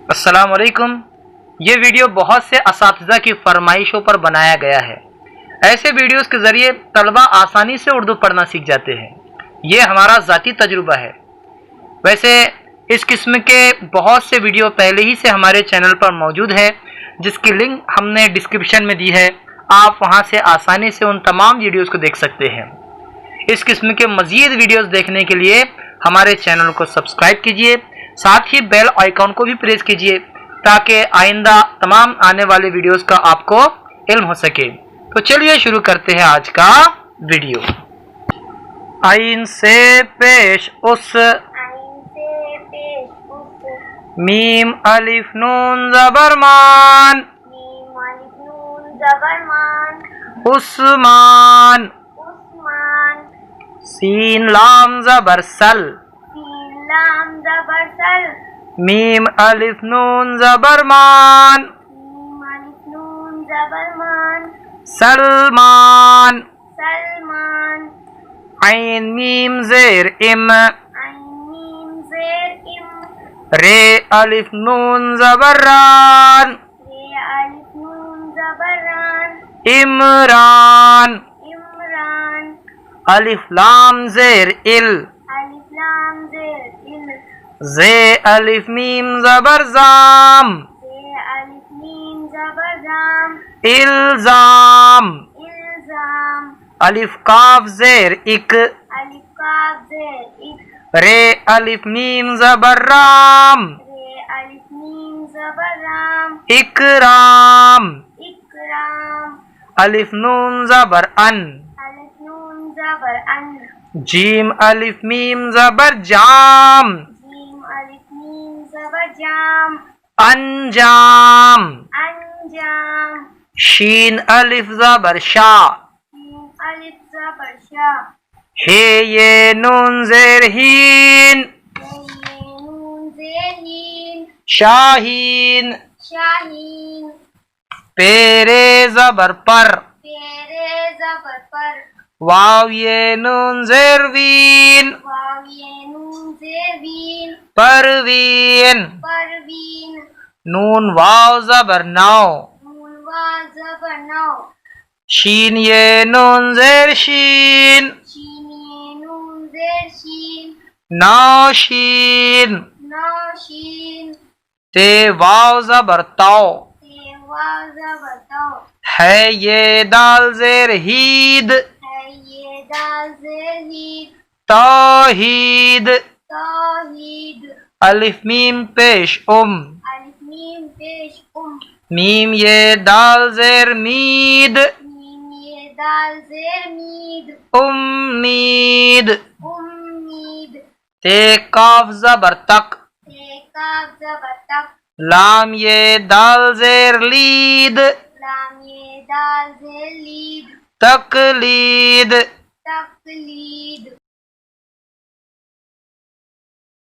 السلام علیکم۔ یہ ویڈیو بہت سے اساتذہ کی فرمائشوں پر بنایا گیا ہے۔ ایسے ویڈیوز کے ذریعے طلبہ آسانی سے اردو پڑھنا سیکھ جاتے ہیں۔ یہ ہمارا ذاتی تجربہ ہے۔ ویسے اس قسم کے بہت سے ویڈیو پہلے ہی سے ہمارے چینل پر موجود ہے، جس کی لنک ہم نے ڈسکرپشن میں دی ہے۔ آپ وہاں سے آسانی سے ان تمام ویڈیوز کو دیکھ سکتے ہیں۔ اس قسم کے مزید ویڈیوز دیکھنے کے لیے ہمارے چینل کو سبسکرائب کیجئے، ساتھ ہی بیل آئیکن کو بھی پریس کیجئے تاکہ آئندہ تمام آنے والے ویڈیوز کا آپ کو علم ہو سکے۔ تو چلیے شروع کرتے ہیں آج کا ویڈیو۔ عین سے پیش اس، میم الف نون زبر مان، عثمان، سین لام زبر سل، میم الف نون زبر مان، سلمان، عین میم زیر ام، رے الف نون زبر ران، عمران، الف لام زیر ال، زے الف میم زبر زام، الزام، الف کاف زیر اک، رے الف میم زبر رام، اکرام، الف نون زبر ان، جیم الف میم زبر جام، انجام، شین الف زبر شا، ہے یہ نون زیر ہین، شاہین، پیرے زبر پر، واو یہ نون زیر وین، پروین، نون واو زبر نو، شین یہ نون زیر شین، نوشین، تے واو زبر تو، ہے یہ دال زیر ہید، توحید، الف میم پیش میم یہ دال زیر مید، امید، تے کاف زبر تک، لام یہ دال زیر لید، تقلید،